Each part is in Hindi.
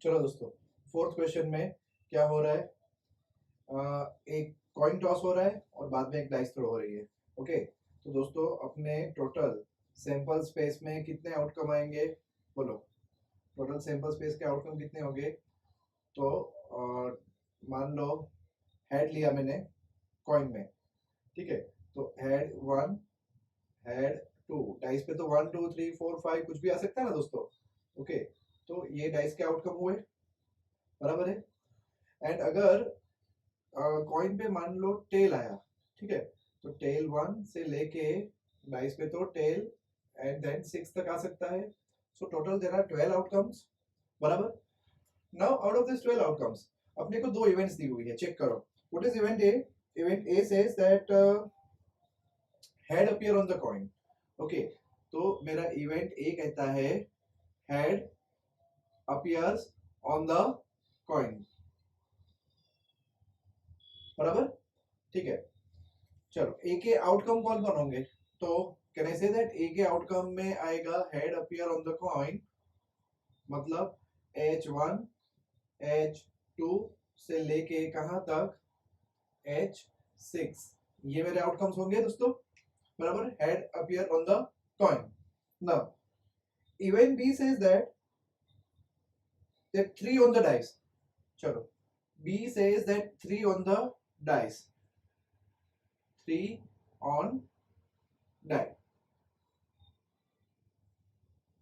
चलो दोस्तों, फोर्थ क्वेश्चन में क्या हो रहा है? एक कॉइन टॉस हो रहा है और बाद में एक डाइस थ्रो हो रही है। ओके, तो दोस्तों अपने टोटल सैंपल स्पेस में कितने आउटकम आएंगे? बोलो, टोटल सैंपल स्पेस के आउटकम कितने होंगे? तो मान लो हेड लिया मैंने कॉइन में, ठीक है? तो हेड 1, हेड 2, डाइस पे तो 1 2 3 4 5 कुछ भी आ सकता है ना दोस्तों। ओके, तो ये डाइस के आउटकम हुए, बराबर है। एंड अगर कॉइन पे मान लो टेल आया, ठीक है? तो टेल 1 से लेके डाइस पे तो टेल एंड देन 6 तक आ सकता है। So total there are 12 outcomes, बराबर। Now out of this 12 outcomes अपने को दो इवेंट्स दी हुई है, चेक करो। What is event A? Event A says that head appear on the coin. Okay, तो मेरा इवेंट ए कहता है head appears on the coin, बराबर, ठीक है। चलो, ए के आउटकम कौन कौन होंगे? तो कैन आई से दैट ए के आउटकम में आएगा head appear on the coin, मतलब H1 H2 से लेके कहां तक? H6। ये मेरे आउटकम्स होंगे दोस्तों, बराबर। Head appear on the coin. Now event B says that 3 on the dice. चलो, B says that 3 on the dice, 3 on die।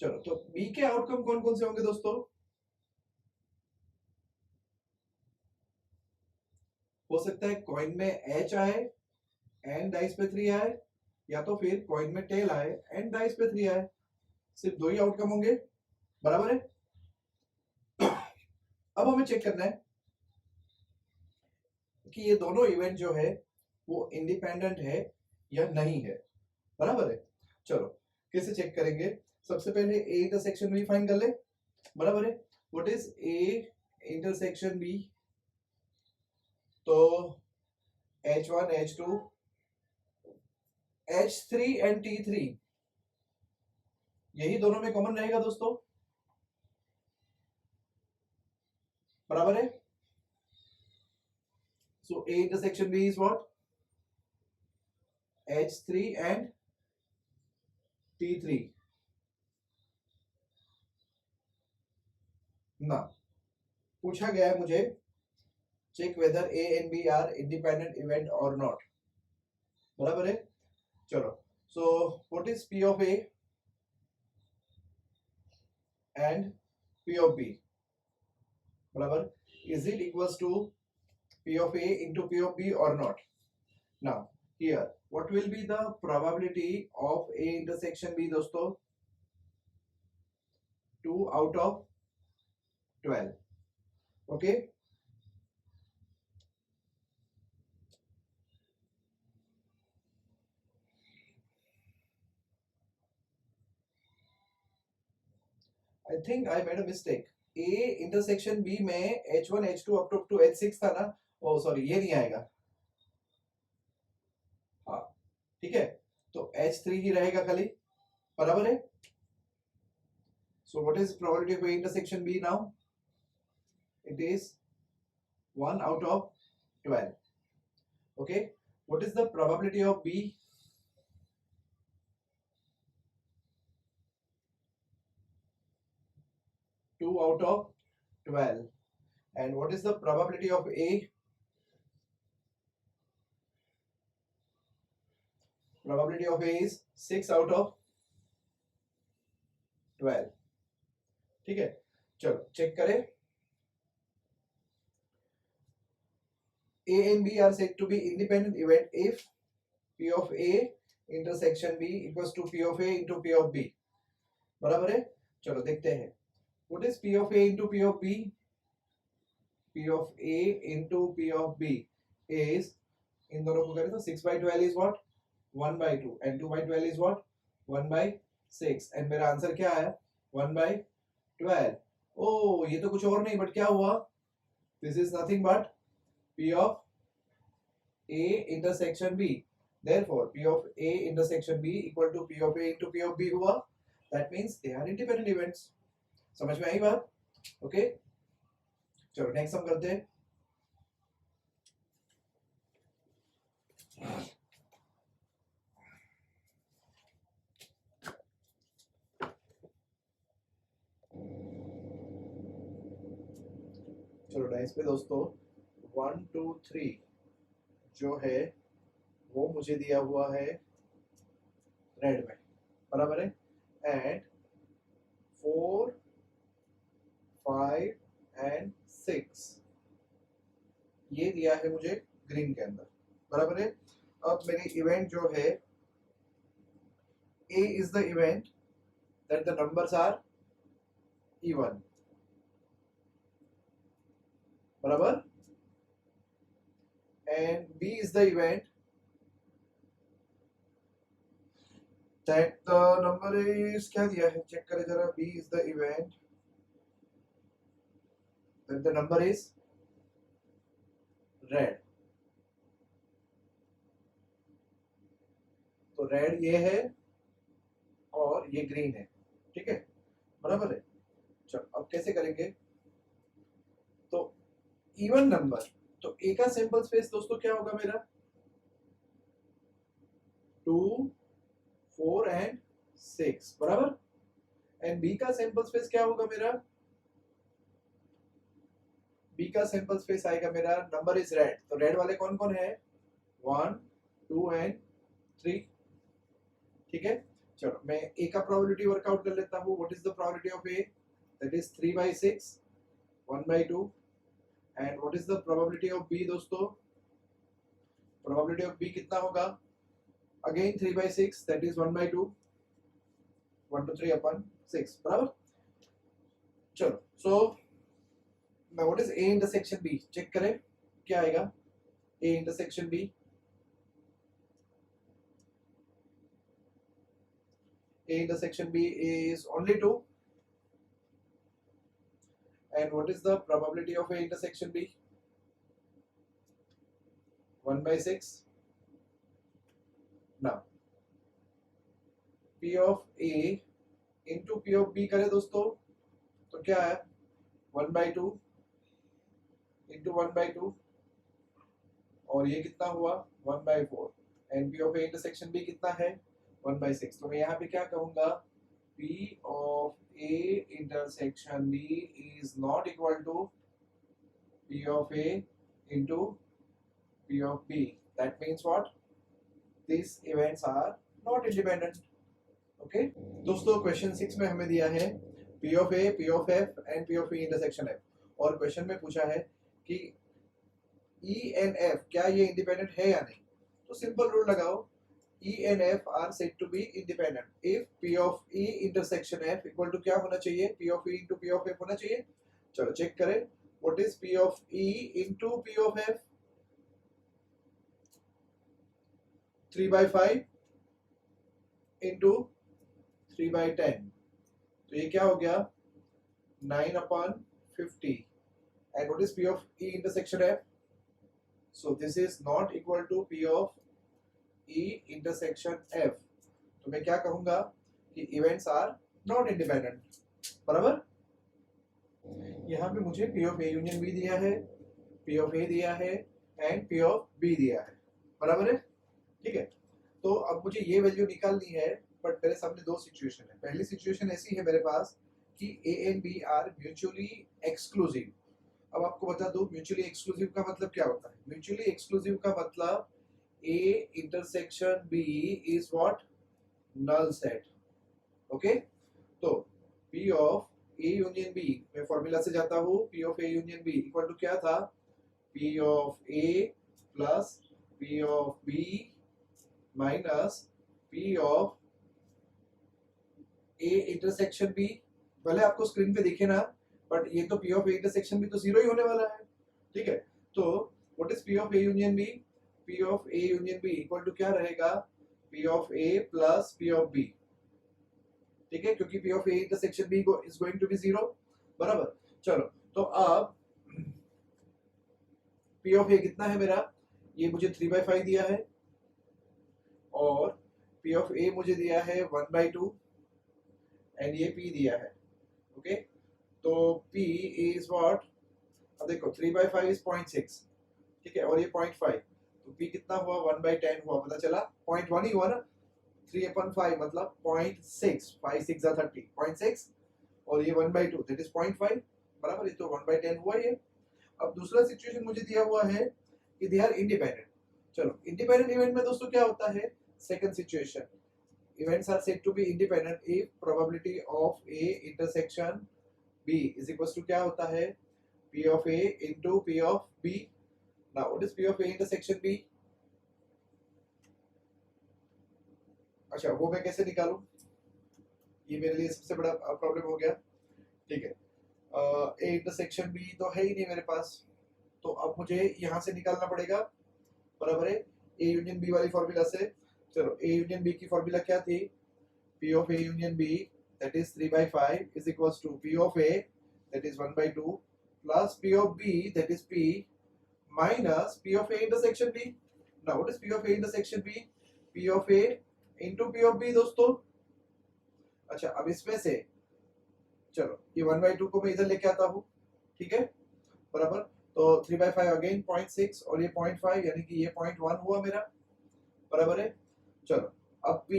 चलो, तो B के आउटकम कौन कौन से होंगे दोस्तों? हो सकता है कॉइन में H आए एंड डाइस पे 3 आए, या तो फिर कॉइन में टेल आए एंड डाइस पे 3 आए। सिर्फ दो ही आउटकम होंगे, बराबर है। अब हमें चेक करना है कि ये दोनों इवेंट जो है वो इंडिपेंडेंट है या नहीं है, बराबर है। चलो, कैसे चेक करेंगे? सबसे पहले ए इंटरसेक्शन बी फाइंड कर ले, बराबर है। What is A intersection B? तो H1 H2 H3 and T3, यही दोनों में कॉमन रहेगा दोस्तों, बराबर है। So A intersection B is what? H3 and T3 ना। पूछा गया है मुझे check whether A and B are independent event और नॉट, बराबर है। चलो, so what is P of A and P of B, बराबर। Is it equals to P of A into P of B or not? Now here what will be the probability of A intersection B दोस्तों? 2 out of 12। okay, I think I made a mistake। A intersection B में H1 H2 up to H6 था ना। ओ सॉरी, ये नहीं आएगा। हाँ, ठीक है, तो H3 ही रहेगा खाली, बराबर है। So what is probability of A intersection B now? It is 1 out of 12। okay, what is the probability of B? 2 out of 12। and what is the probability of A? Probability of A is 6 out of 12। ठीक है, चलो चेक करें। A and B are said to be independent event if P of A intersection B equals to P of A into P of B, बराबर है। चलो देखते हैं, what is P of A into P of B? P of A into P of B is, इन दोनों को करें तो 6 by 12 is what? 1 by 2 and 2 by 12 is what? 1 by 6 and मेरा आंसर क्या आया? 1 by 12। ओ, ये तो कुछ और नहीं बट क्या हुआ? This is nothing but P of A intersection B। Therefore P of A intersection B equal to P of A into P of B हुआ। That means they are independent events। समझ में आई बात? ओके, चलो नेक्स्ट हम करते हैं। चलो डाइस पे दोस्तों 1 2 3 जो है वो मुझे दिया हुआ है रेड में, बराबर है। एंड 4 5 एंड 6 ये दिया है मुझे ग्रीन के अंदर, बराबर है। अब मेरी इवेंट जो है, A is the event that the numbers are even, बराबर। And B is the event that the number is, क्या दिया है चेक करें जरा, B is the event that the number is red. तो रेड ये है और ये ग्रीन है, ठीक है, बराबर है। चलो अब कैसे करेंगे, तो इवन नंबर, तो ए का सैंपल स्पेस दोस्तों क्या होगा मेरा, 2 4 एंड 6, बराबर। एंड बी का सैंपल स्पेस क्या होगा मेरा, बी का सैंपल स्पेस आएगा मेरा, नंबर इज रेड, तो रेड वाले कौन कौन है, 1 2 एंड 3, ठीक है। चलो मैं ए का प्रोबेबिलिटी वर्कआउट कर लेता हूँ। What is the probability of A, that is 3/6 1/2। And what is the probability of B दोस्तों, प्रोबेबिलिटी ऑफ बी कितना होगा, again 3/6 that is 1/2, 1 to 3 upon 6, बराबर। चलो सो now what is A intersection B, check करें क्या आएगा, A intersection B, A intersection B is only 2, and what is the probability of A intersection B, 1/6। now P of A into P of B करें दोस्तों, तो क्या है 1/2 into 1/2, और ये कितना हुआ 1/4, and P of A intersection B कितना है 1/6। तो मैं यहाँ पे क्या कहूँगा, P of A intersection B is not equal to P of A into P of B. That means what? These events are not independent. Okay? दोस्तों क्वेश्चन 6 में हमें दिया है P of A, P of F and P of E intersection F, और क्वेश्चन में पूछा है कि E and F क्या ये इंडिपेंडेंट है या नहीं। तो सिंपल रूल लगाओ, E and F are said to be independent if P of E intersection F equal to क्या होना चाहिए, P of E into P of F होना चाहिए। चलो चेक करें, what is P of E into P of F, 3/5 into 3/10, तो ये क्या हो गया 9/50। and what is P of E intersection F, so this is not equal to P of E intersection F। तो मैं क्या कहूंगा कि इवेंट्स आर नॉट इंडिपेंडेंट, बराबर। यहाँ पे मुझे P of A union B दिया है, P of A दिया है एंड P of B दिया है, बराबर है, ठीक है। तो अब मुझे ये वैल्यू निकालनी है, बट मेरे सामने दो सिचुएशन है। पहली सिचुएशन ऐसी है मेरे पास कि A and B are mutually exclusive. अब आपको बता दूं म्यूचुअली एक्सक्लूसिव का मतलब क्या होता है। म्यूचुअली एक्सक्लूसिव का मतलब A intersection B is what, null set. Okay, तो P of A union B, मैं फॉर्मूला से जाता हूँ, P of A union B equal to क्या था, P of A plus P of B minus P of A intersection B। भले आपको स्क्रीन पे दिखे ना, बट ये तो P of A intersection B तो जीरो ही होने वाला है, ठीक है। तो what is P of A union B, P of A union B equal to क्या रहेगा, P of A plus P of B, ठीक है, क्योंकि P of A intersection B is going to be zero, बराबर। चलो तो अब P ऑफ A कितना है मेरा, ये मुझे 3/5 दिया है, और P ऑफ A मुझे दिया है 1/2, एंड ये P दिया है। ओके, तो P इज व्हाट अब देखो 3/5 इज 0.6, ठीक है, और ये 0.5, तो p कितना हुआ 1/10 हुआ, पता चला 0.1 ही हुआ ना, 3/5 मतलब 0.6, 5 6 जा 30, 0.6 और ये 1/2 दैट इज 0.5, बराबर, ये तो 1/10 हुआ ये। अब दूसरा सिचुएशन मुझे दिया हुआ है कि दे आर इंडिपेंडेंट। चलो इंडिपेंडेंट इवेंट में दोस्तों क्या होता है, second situation, events are said to be independent if probability of A intersection B is equals to क्या होता है, P of A into P of B। now what is P of A intersection B? अच्छा वो मैं कैसे निकालूं, ये मेरे लिए सबसे बड़ा प्रॉब्लम हो गया, ठीक है। A इंटरसेक्शन B तो है ही नहीं मेरे पास, तो अब मुझे यहाँ से निकालना पड़ेगा, बराबर है, A यूनियन B वाली फॉर्मूला से। चलो A यूनियन B की फॉर्मूला क्या थी, P of A union B that is 3/5 is equals to P of A that is 1/2 plus P of B that is P minus P of A intersection B। now what is P of A intersection B? P of A into P of B दोस्तों। अच्छा अब इसमें से चलो ये 1/2 को मैं इधर लेके आता हूँ, ठीक है, बराबर, तो 3/5 अगेन 0.6 और ये 0.5 यानी कि ये 0.1 हुआ मेरा, बराबर है। चलो अब P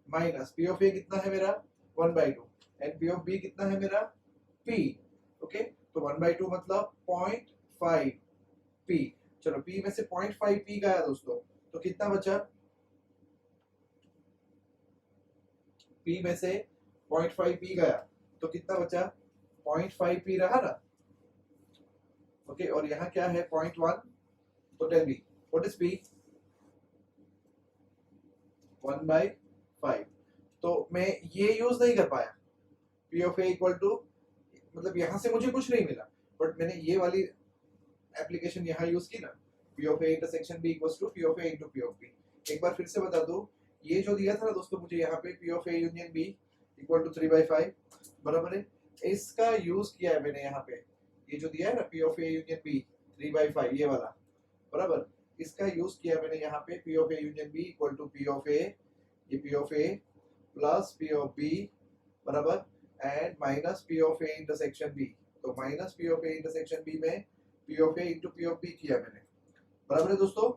minus P of A कितना है मेरा 1/2 एंड P ऑफ B कितना है मेरा P, ओके, तो 1/2 मतलब 0.5 P। चलो P में से 0.5 P गया दोस्तों, तो कितना बचा, P में से 0.5 P गया तो कितना बचा, 0.5 P रहा ना, ओके, और यहाँ क्या है 0.1, तो tell me what is P, 1/5। तो मैं ये यूज नहीं कर पाया, P of A equal to, मतलब यहाँ से मुझे कुछ नहीं मिला, बट मैंने ये वाली एप्लीकेशन यहाँ यूज की ना, P of A intersection B equals to P of A into P of B। एक बार फिर से बता दूं, ये जो दिया था ना दोस्तों मुझे यहाँ पे P of A union B equal to 3/5, बराबर है, इसका यूज किया है मैंने यहाँ पे, ये जो दिया है ना P of A union B 3/5 ये वाला, बराबर, इसका यूज किया मैंने यहाँ पे P of A union B equal to P of A, ये P of A plus P of B, बराबर, and minus P of A intersection B, तो minus P of A intersection B में P of A into P of B किया मैंने, बराबर है दोस्तों।